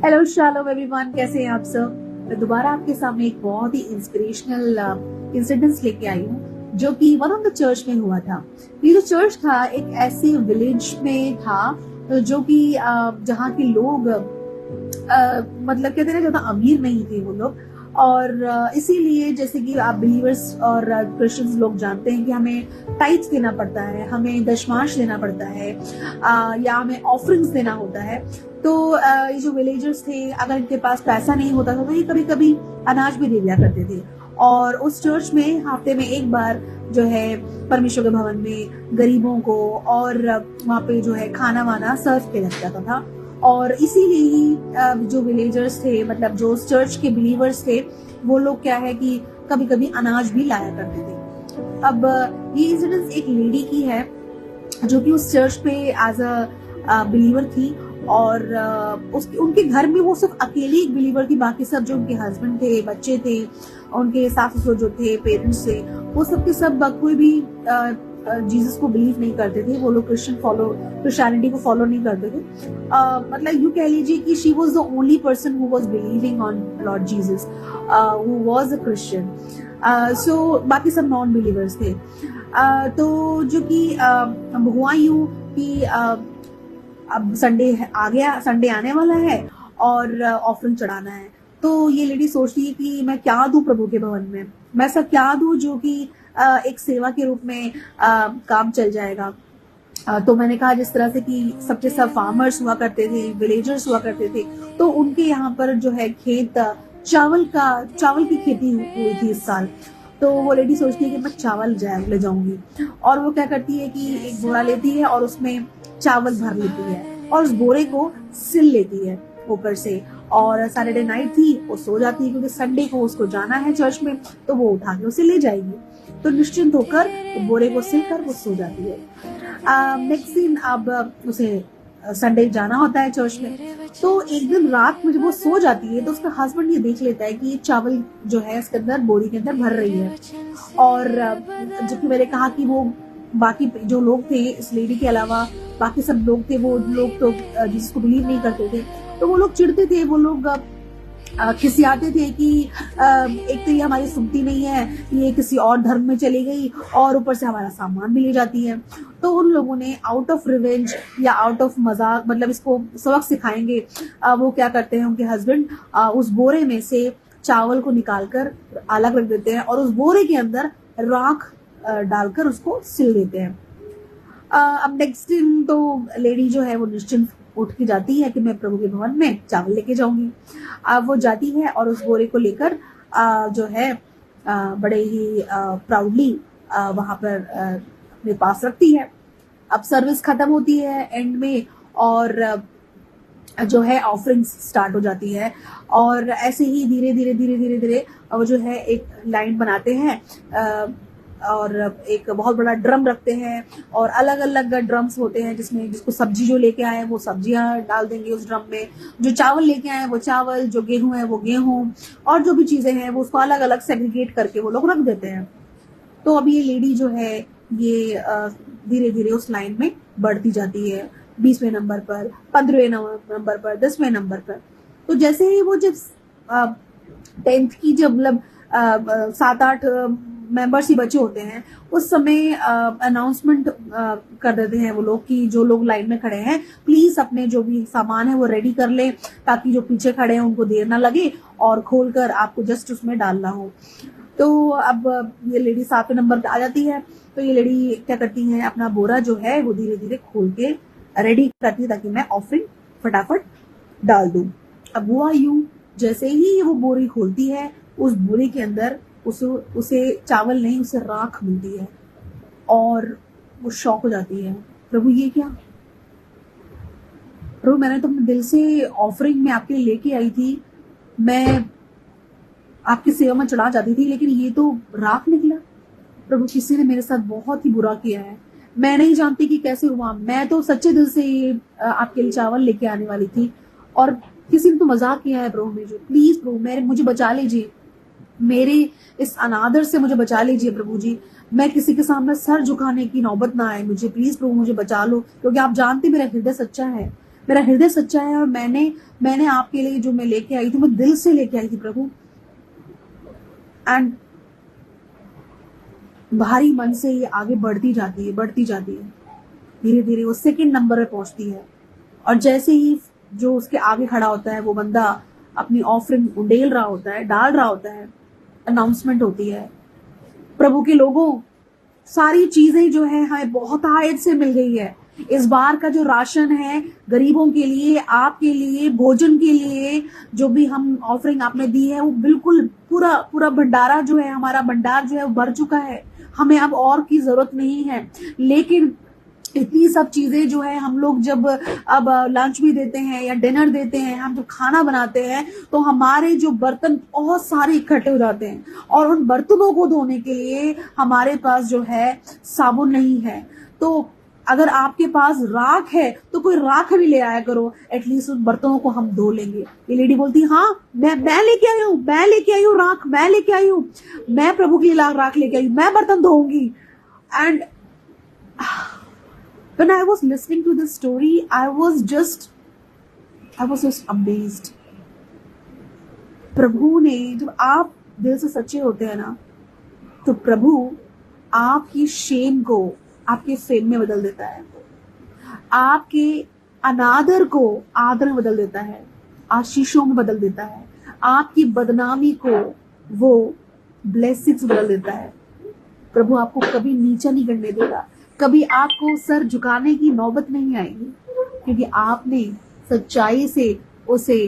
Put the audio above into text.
Hello shalom everyone, कैसे हैं आप सब। मैं दोबारा आपके सामने एक बहुत ही इंस्पिरेशनल इंसिडेंट्स लेके आई हूँ जो कि वन ऑफ द चर्च में हुआ था। ये जो चर्च था एक ऐसे विलेज में था जो कि जहाँ के लोग मतलब कहते हैं ना, ज्यादा अमीर नहीं थे वो लोग। और इसीलिए जैसे कि आप बिलीवर्स और क्रिश्चियंस लोग जानते हैं कि हमें टाइट्स देना पड़ता है, हमें दशमांश देना पड़ता है, या हमें ऑफरिंग्स देना होता है। तो ये जो विलेजर्स थे, अगर इनके पास पैसा नहीं होता था तो ये कभी कभी अनाज भी दे दिया करते थे। और उस चर्च में हफ्ते में एक बार जो है परमेश्वर के भवन में गरीबों को और वहाँ पे जो है खाना वाना सर्व किया जाता था। और इसीलिए ही जो विलेजर्स थे, मतलब जो चर्च के बिलीवर्स थे, वो लोग क्या है कि कभी कभी अनाज भी लाया करते थे। अब ये इंसिडेंस एक लेडी की है जो कि उस चर्च पे एज अ बिलीवर थी। और उसके उनके घर में वो सिर्फ अकेली एक बिलीवर थी, बाकी सब जो उनके हस्बैंड थे, बच्चे थे, उनके सास ससुर जो थे, पेरेंट्स थे, वो सब के सब कोई भी जीसस को बिलीव नहीं करते थे। वो लोग क्रिश्चियनिटी को फॉलो नहीं करते थे। मतलब यू कह लीजिए कि she was the only person who was believing on Lord Jesus, who was a Christian. So बाकी सब नॉन बिलीवर्स थे। तो जो कि अब हुआ यूं कि अब संडे आ गया, संडे आने वाला है और ऑफरिंग चढ़ाना है। तो ये लेडी सोचती है कि मैं क्या दूं प्रभु के भवन में, मैं ऐसा क्या दूं जो कि एक सेवा के रूप में काम चल जाएगा। तो मैंने कहा जिस तरह से कि सबके सब फार्मर्स हुआ करते थे, विलेजर्स हुआ करते थे, तो उनके यहाँ पर जो है खेत चावल की खेती हुई थी इस साल। तो वो लेडी सोचती है कि मैं चावल ले जाऊंगी। और वो क्या करती है कि एक बोरा लेती है और उसमें चावल भर लेती है और उस बोरे को सिल लेती है ऊपर से। और सैटरडे नाइट थी, वो सो जाती है क्योंकि संडे को उसको जाना है चर्च में, तो वो उठा के उसे ले जाएगी। तो निश्चिंत होकर बोरे को सिलकर वो सो जाती है। नेक्स्ट दिन अब उसे संडे जाना होता है चर्च में। तो एक दिन रात में जब वो सो जाती है तो उसका हस्बैंड ये देख लेता है कि ये चावल जो है इसके अंदर बोरी के अंदर भर रही है। और जबकि मैंने कहा कि वो बाकी जो लोग थे इस लेडी के अलावा बाकी सब लोग थे, वो लोग तो जिसको बिलीव नहीं करते थे, तो वो लोग चिढ़ते थे, वो लोग खिसियाते थे कि एक तो ये हमारी सुनती नहीं है, ये किसी और धर्म में चली गई और ऊपर से हमारा सामान भी ले जाती है। तो उन लोगों ने आउट ऑफ रिवेंज या आउट ऑफ मजाक, मतलब इसको सबक सिखाएंगे, वो क्या करते हैं, उनके हस्बैंड उस बोरे में से चावल को निकालकर अलग रख देते हैं और उस बोरे के अंदर राख डालकर उसको सिल देते हैं। अब नेक्स्ट दिन तो लेडी जो है वो निश्चिंत उठ के जाती है कि मैं प्रभु के भवन में चावल लेके जाऊंगी। अब वो जाती है और उस बोरे को लेकर जो है बड़े ही प्राउडली वहां पर अपने पास रखती है। अब सर्विस खत्म होती है एंड में और जो है ऑफरिंग स्टार्ट हो जाती है। और ऐसे ही धीरे धीरे धीरे धीरे धीरे वो जो है एक लाइन बनाते हैं और एक बहुत बड़ा ड्रम रखते हैं और अलग अलग ड्रम्स होते हैं जिसमें जिसको सब्जी जो लेके आए वो सब्जियां डाल देंगे उस ड्रम में, जो चावल लेके आए वो चावल, जो गेहूं है वो गेहूं, और जो भी चीजें हैं वो उसको अलग अलग सेग्रीगेट करके वो लोग रख देते हैं। तो अब ये लेडी जो है ये धीरे धीरे उस लाइन में बढ़ती जाती है, 20वें नंबर पर, 15वें नंबर पर, 10वें नंबर पर। तो जैसे ही वो जब 10th की जब मतलब 7-8 मेंबर्स ही बचे होते हैं, उस समय अनाउंसमेंट कर देते हैं वो लोग कि जो लोग लाइन में खड़े हैं प्लीज अपने जो भी सामान है वो रेडी कर लें, ताकि जो पीछे खड़े हैं उनको देर ना लगे और खोलकर आपको जस्ट उसमें डालना हो। तो अब ये लेडी 7वें नंबर पे आ जाती है। तो ये लेडी क्या करती है, अपना बोरा जो है वो धीरे धीरे खोल के रेडी करती है ताकि मैं ऑफरिंग फटाफट डाल दूं। अब हुआ यूं, जैसे ही वो बोरी खोलती है उस बोरी के अंदर उसे चावल नहीं, उसे राख मिलती है और वो शॉक हो जाती है, प्रभु ये क्या, प्रभु मैंने तो अपने दिल से ऑफरिंग में आपके लिए लेके आई थी, मैं आपकी सेवा में चढ़ा जाती थी, लेकिन ये तो राख निकला। प्रभु किसी ने मेरे साथ बहुत ही बुरा किया है, मैं नहीं जानती कि कैसे हुआ, मैं तो सच्चे दिल से आपके लिए चावल लेके आने वाली थी और किसी ने तो मजाक किया है प्रभु मुझे, प्लीज प्रभु मुझे बचा लीजिए, मेरे इस अनादर से मुझे बचा लीजिए प्रभु जी, मैं किसी के सामने सर झुकाने की नौबत ना आए मुझे, प्लीज प्रभु मुझे बचा लो, क्योंकि आप जानते मेरा हृदय सच्चा है, मेरा हृदय सच्चा है और मैंने आपके लिए जो मैं लेके आई थी, मैं दिल से लेके आई थी प्रभु। एंड भारी मन से ये आगे बढ़ती जाती है, धीरे धीरे वो सेकंड नंबर पे पहुंचती है। और जैसे ही जो उसके आगे खड़ा होता है वो बंदा अपनी ऑफरिंग उंडेल रहा होता है, डाल रहा होता है, अनाउंसमेंट होती है, प्रभु के लोगों सारी चीजें जो है हमें बहुत आयत से मिल गई है। इस बार का जो राशन है गरीबों के लिए, आपके लिए, भोजन के लिए, जो भी हम ऑफरिंग आपने दी है, वो बिल्कुल पूरा पूरा भंडारा जो है, हमारा भंडार जो है वो भर चुका है। हमें अब और की जरूरत नहीं है। लेकिन इतनी सब चीजें जो है हम लोग जब अब लंच भी देते हैं या डिनर देते हैं, हम जब खाना बनाते हैं, तो हमारे जो बर्तन बहुत सारे इकट्ठे हो जाते हैं और उन बर्तनों को धोने के लिए हमारे पास जो है साबुन नहीं है। तो अगर आपके पास राख है तो कोई राख भी ले आया करो, एटलीस्ट उन बर्तनों को हम धो लेंगे। ये लेडी बोलती, हाँ मैं लेके आई हूँ राख, मैं लेके आई हूँ, मैं प्रभु के लिए राख लेके आई, मैं बर्तन धोऊंगी। And when I was listening to this story, I was just amazed. प्रभु ने, जब आप दिल से सच्चे होते हैं ना, तो प्रभु आपकी शेम को आपके फेम में बदल देता है, आपके अनादर को आदर में बदल देता है, आशीषों में बदल देता है, आपकी बदनामी को वो ब्लेसिंग्स बदल देता है। प्रभु आपको कभी नीचा नहीं करने देगा, कभी आपको सर झुकाने की नौबत नहीं आएगी, क्योंकि आपने सच्चाई से उसे